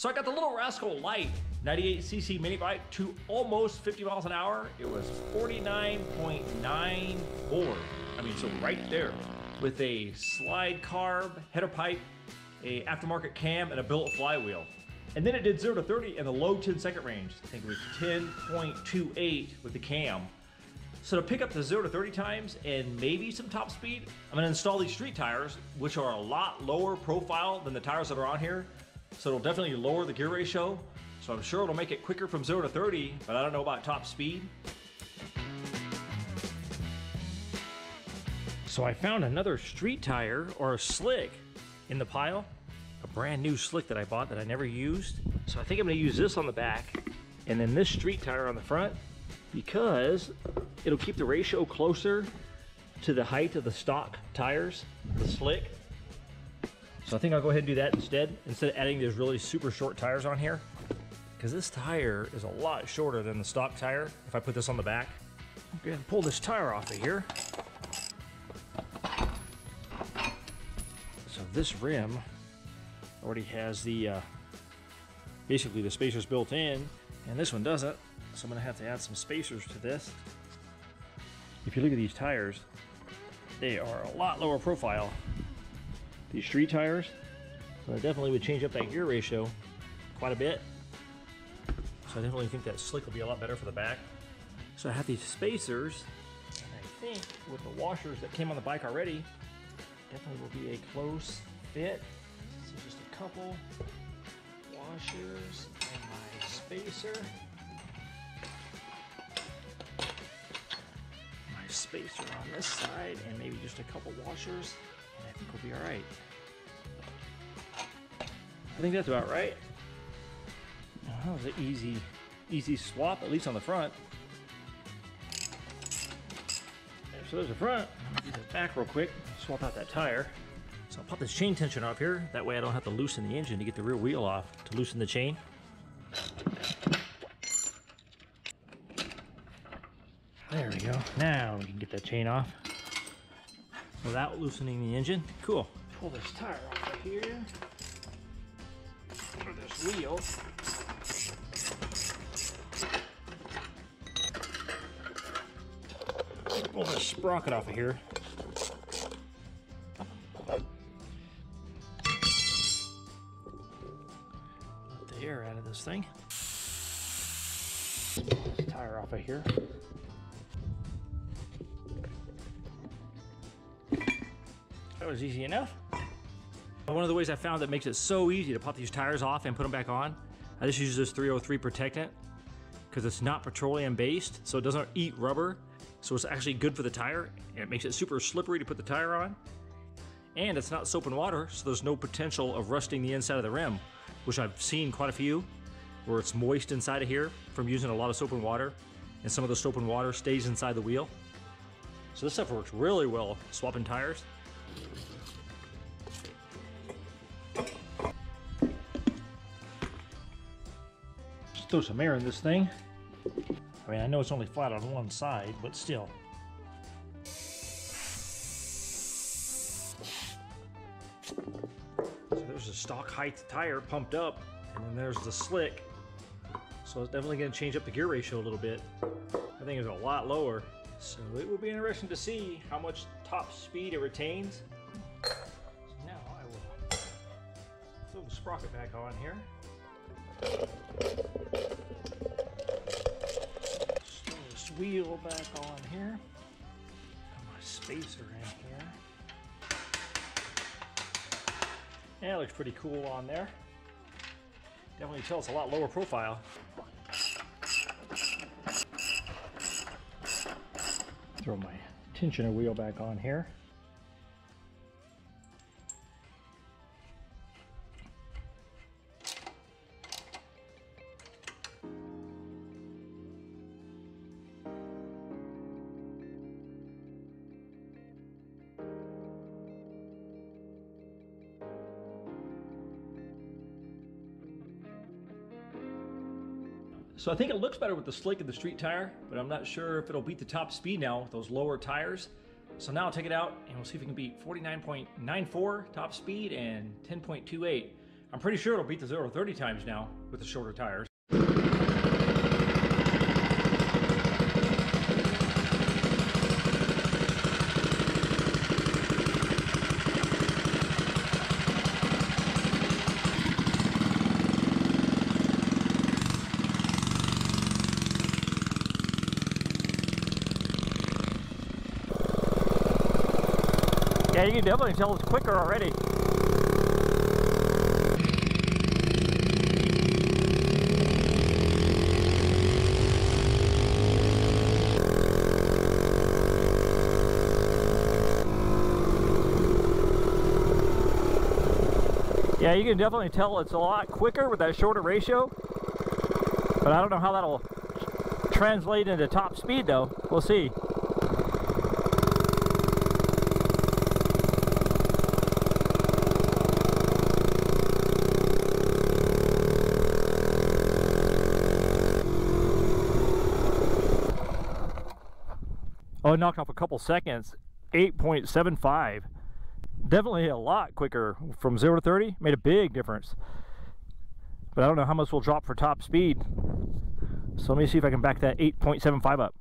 So I got the LIL Rascal Lite 98cc mini bike to almost 50 miles an hour. It was 49.94. I mean, so right there with a slide carb, header pipe, a aftermarket cam, and a billet flywheel. And then it did 0 to 30 in the low 10-second range. I think it was 10.28 with the cam. So to pick up the 0 to 30 times and maybe some top speed, I'm gonna install these street tires, which are a lot lower profile than the tires that are on here. So it'll definitely lower the gear ratio. So I'm sure it'll make it quicker from 0 to 30, but I don't know about top speed. So I found another street tire or a slick in the pile. A brand new slick that I bought that I never used. So I think I'm gonna use this on the back and then this street tire on the front because it'll keep the ratio closer to the height of the stock tires, the slick. So I think I'll go ahead and do that instead of adding these really super short tires on here. Because this tire is a lot shorter than the stock tire if I put this on the back. I'm gonna pull this tire off of here. So this rim already has the, basically the spacers built in, and this one doesn't. So I'm gonna have to add some spacers to this. If you look at these tires, they are a lot lower profile. These street tires, so I definitely would change up that gear ratio quite a bit. So I definitely think that slick will be a lot better for the back. So I have these spacers, and I think with the washers that came on the bike already, definitely will be a close fit. So just a couple washers and my spacer. My spacer on this side, and maybe just a couple washers, and I think we'll be all right. I think that's about right. That was an easy swap, at least on the front. So there's the front. I'll do the back real quick. Swap out that tire. So I'll pop this chain tension off here. That way I don't have to loosen the engine to get the rear wheel off to loosen the chain. There we go. Now we can get that chain off without loosening the engine. Cool. Pull this tire off of here. Or this wheel. Pull this sprocket off of here. Let the air out of this thing. Pull this tire off of here. That was easy enough. One of the ways I found that makes it so easy to pop these tires off and put them back on, I just use this 303 protectant because it's not petroleum based, so it doesn't eat rubber. So it's actually good for the tire, and it makes it super slippery to put the tire on. And it's not soap and water, so there's no potential of rusting the inside of the rim, which I've seen quite a few, where it's moist inside of here from using a lot of soap and water, and some of the soap and water stays inside the wheel. So this stuff works really well swapping tires. Just throw some air in this thing. I mean, I know it's only flat on one side, but still. So there's a stock height tire pumped up, and then there's the slick. So it's definitely going to change up the gear ratio a little bit. I think it's a lot lower. So it will be interesting to see how much top speed it retains. So now I will throw the sprocket back on here. Wheel back on here. Put my spacer in here. Yeah, it looks pretty cool on there. Definitely tell it's a lot lower profile. Throw my tensioner wheel back on here. So I think it looks better with the slick and the street tire, but I'm not sure if it'll beat the top speed now with those lower tires. So now I'll take it out and we'll see if we can beat 49.94 top speed and 10.28 I'm pretty sure it'll beat the 0 to 30 times now with the shorter tires. Yeah, you can definitely tell it's quicker already. Yeah, you can definitely tell it's a lot quicker with that shorter ratio, but I don't know how that'll translate into top speed though. We'll see. Oh, it knocked off a couple seconds. 8.75. Definitely a lot quicker from 0 to 30. Made a big difference. But I don't know how much will drop for top speed. So let me see if I can back that 8.75 up.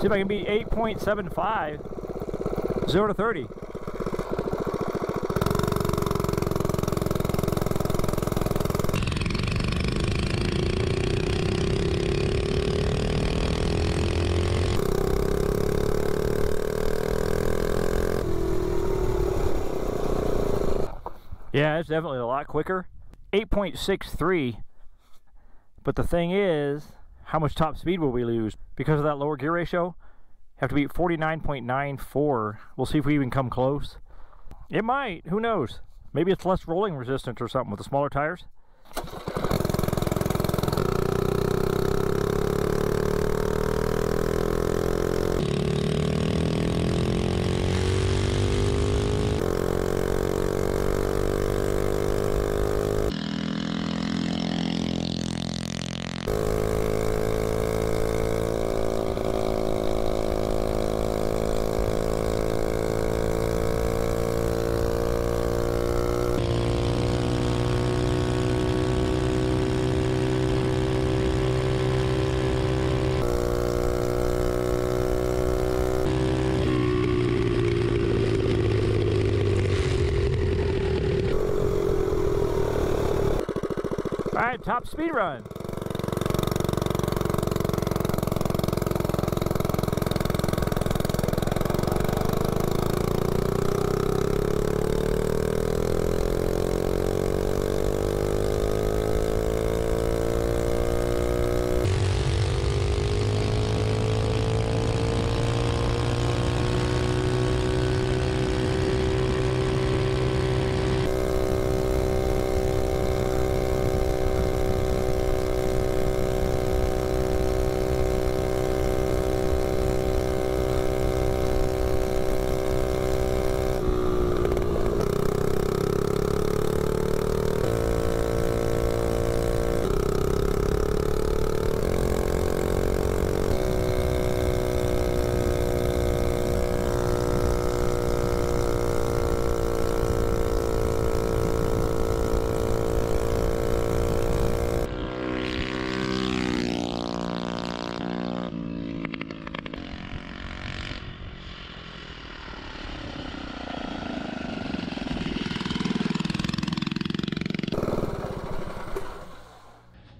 See if I can beat 8.75, 0 to 30. Yeah, it's definitely a lot quicker. 8.63. But the thing is, how much top speed will we lose? Because of that lower gear ratio, have to beat 49.94. We'll see if we even come close. It might, who knows? Maybe it's less rolling resistant or something with the smaller tires. Alright, top speed run.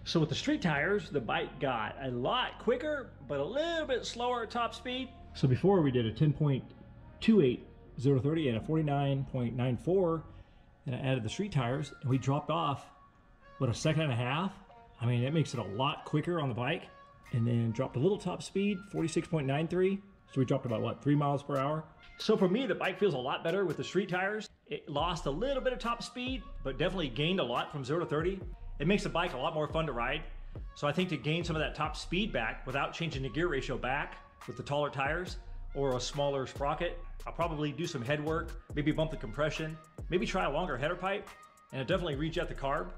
So with the street tires, the bike got a lot quicker, but a little bit slower at top speed. So before we did a 10.28 0 to 30 and a 49.94, and I added the street tires, and we dropped off, what, a second and a half? I mean, it makes it a lot quicker on the bike. And then dropped a little top speed, 46.93. So we dropped about, what, 3 miles per hour? So for me, the bike feels a lot better with the street tires. It lost a little bit of top speed, but definitely gained a lot from 0 to 30. It makes the bike a lot more fun to ride. So I think to gain some of that top speed back without changing the gear ratio back with the taller tires or a smaller sprocket, I'll probably do some head work, maybe bump the compression, maybe try a longer header pipe, and it'll definitely reach out the carb.